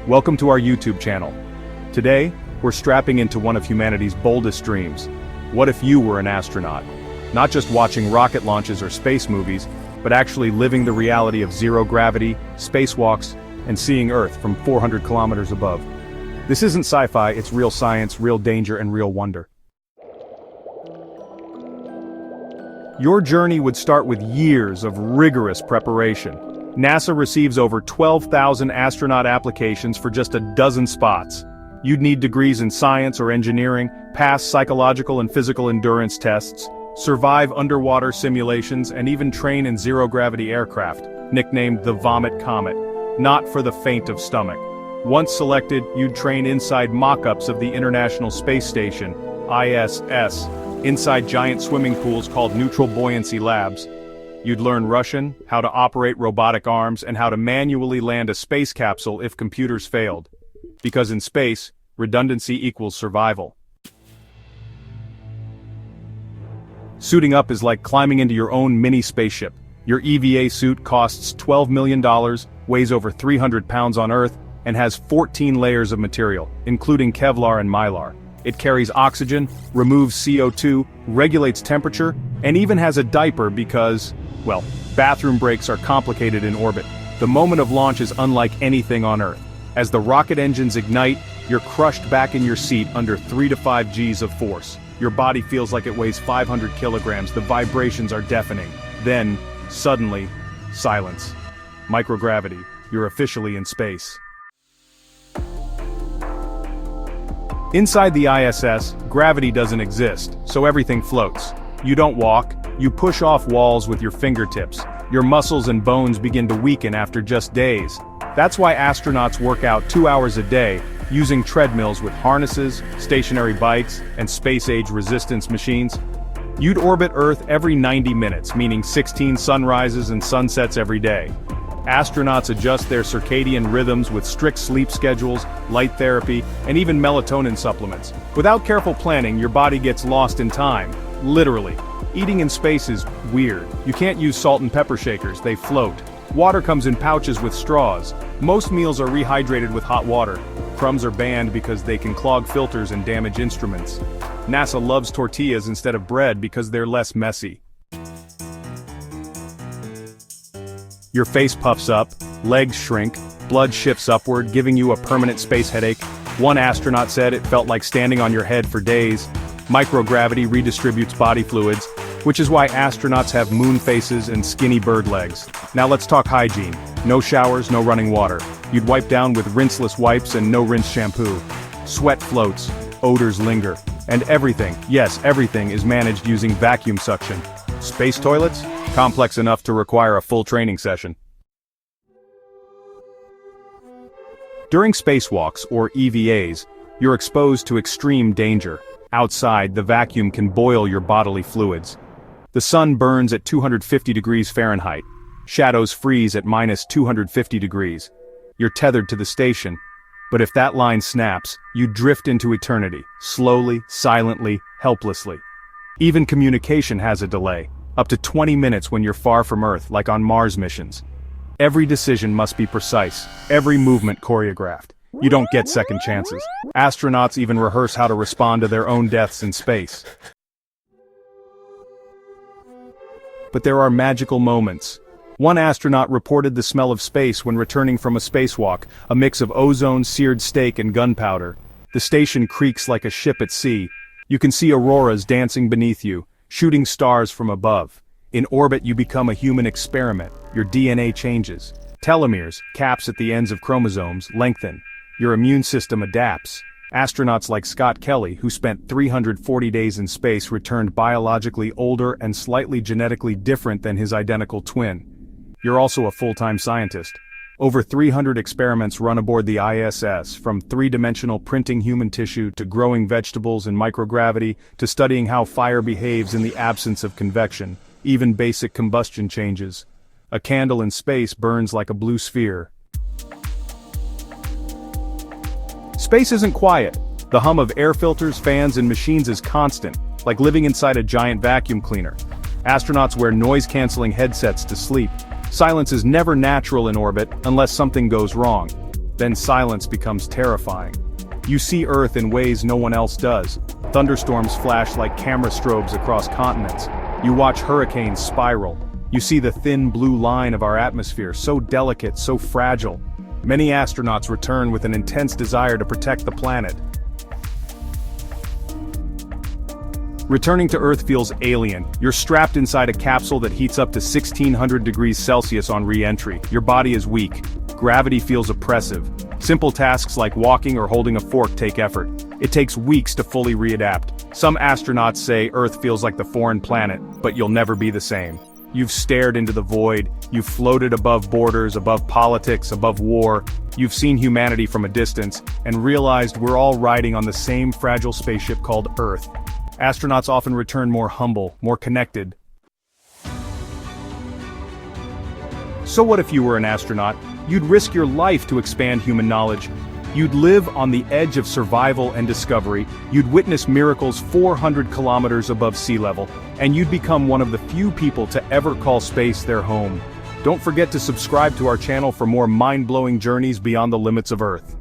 Welcome to our YouTube channel. Today, we're strapping into one of humanity's boldest dreams. What if you were an astronaut? Not just watching rocket launches or space movies, but actually living the reality of zero gravity, spacewalks, and seeing Earth from 400 kilometers above. This isn't sci-fi, it's real science, real danger, and real wonder. Your journey would start with years of rigorous preparation. NASA receives over 12,000 astronaut applications for just a dozen spots. You'd need degrees in science or engineering, pass psychological and physical endurance tests, survive underwater simulations, and even train in zero-gravity aircraft, nicknamed the Vomit Comet. Not for the faint of stomach. Once selected, you'd train inside mock-ups of the International Space Station, ISS, inside giant swimming pools called neutral buoyancy labs. You'd learn Russian, how to operate robotic arms, and how to manually land a space capsule if computers failed. Because in space, redundancy equals survival. Suiting up is like climbing into your own mini spaceship. Your EVA suit costs $12 million, weighs over 300 pounds on Earth, and has 14 layers of material, including Kevlar and Mylar. It carries oxygen, removes CO2, regulates temperature, and even has a diaper because, well, bathroom breaks are complicated in orbit. The moment of launch is unlike anything on Earth. As the rocket engines ignite, you're crushed back in your seat under 3 to 5 Gs of force. Your body feels like it weighs 500 kilograms, the vibrations are deafening. Then, suddenly, silence. Microgravity, you're officially in space. Inside the ISS, gravity doesn't exist, so everything floats. You don't walk, you push off walls with your fingertips. Your muscles and bones begin to weaken after just days. That's why astronauts work out 2 hours a day, using treadmills with harnesses, stationary bikes, and space-age resistance machines. You'd orbit Earth every 90 minutes, meaning 16 sunrises and sunsets every day. Astronauts adjust their circadian rhythms with strict sleep schedules, light therapy, and even melatonin supplements. Without careful planning, your body gets lost in time. Literally. Eating in space is weird. You can't use salt and pepper shakers, they float. Water comes in pouches with straws. Most meals are rehydrated with hot water. Crumbs are banned because they can clog filters and damage instruments. NASA loves tortillas instead of bread because they're less messy. Your face puffs up, legs shrink, blood shifts upward, giving you a permanent space headache. One astronaut said it felt like standing on your head for days. Microgravity redistributes body fluids, which is why astronauts have moon faces and skinny bird legs. Now let's talk hygiene. No showers, no running water. You'd wipe down with rinseless wipes and no rinse shampoo. Sweat floats, odors linger, and everything, yes, everything is managed using vacuum suction. Space toilets? Complex enough to require a full training session. During spacewalks, or EVAs, you're exposed to extreme danger. Outside, the vacuum can boil your bodily fluids. The sun burns at 250 degrees Fahrenheit. Shadows freeze at minus 250 degrees. You're tethered to the station. But if that line snaps, you drift into eternity, slowly, silently, helplessly. Even communication has a delay, up to 20 minutes when you're far from Earth, like on Mars missions. Every decision must be precise, every movement choreographed. You don't get second chances. Astronauts even rehearse how to respond to their own deaths in space. But there are magical moments. One astronaut reported the smell of space when returning from a spacewalk, a mix of ozone, seared steak, and gunpowder. The station creaks like a ship at sea. You can see auroras dancing beneath you, shooting stars from above. In orbit, you become a human experiment. Your DNA changes. Telomeres, caps at the ends of chromosomes, lengthen. Your immune system adapts. Astronauts like Scott Kelly, who spent 340 days in space, returned biologically older and slightly genetically different than his identical twin. You're also a full-time scientist. Over 300 experiments run aboard the ISS, from three-dimensional printing human tissue to growing vegetables in microgravity to studying how fire behaves in the absence of convection. Even basic combustion changes. A candle in space burns like a blue sphere. Space isn't quiet. The hum of air filters, fans, and machines is constant, like living inside a giant vacuum cleaner. Astronauts wear noise-canceling headsets to sleep. Silence is never natural in orbit unless something goes wrong. Then silence becomes terrifying. You see Earth in ways no one else does. Thunderstorms flash like camera strobes across continents. You watch hurricanes spiral. You see the thin blue line of our atmosphere, so delicate, so fragile. Many astronauts return with an intense desire to protect the planet. Returning to Earth feels alien. You're strapped inside a capsule that heats up to 1600 degrees Celsius on re-entry. Your body is weak. Gravity feels oppressive. Simple tasks like walking or holding a fork take effort. It takes weeks to fully readapt. Some astronauts say Earth feels like the foreign planet, but you'll never be the same. You've stared into the void, you've floated above borders, above politics, above war. You've seen humanity from a distance, and realized we're all riding on the same fragile spaceship called Earth. Astronauts often return more humble, more connected. So what if you were an astronaut? You'd risk your life to expand human knowledge. You'd live on the edge of survival and discovery. You'd witness miracles 400 kilometers above sea level. And you'd become one of the few people to ever call space their home. Don't forget to subscribe to our channel for more mind-blowing journeys beyond the limits of Earth.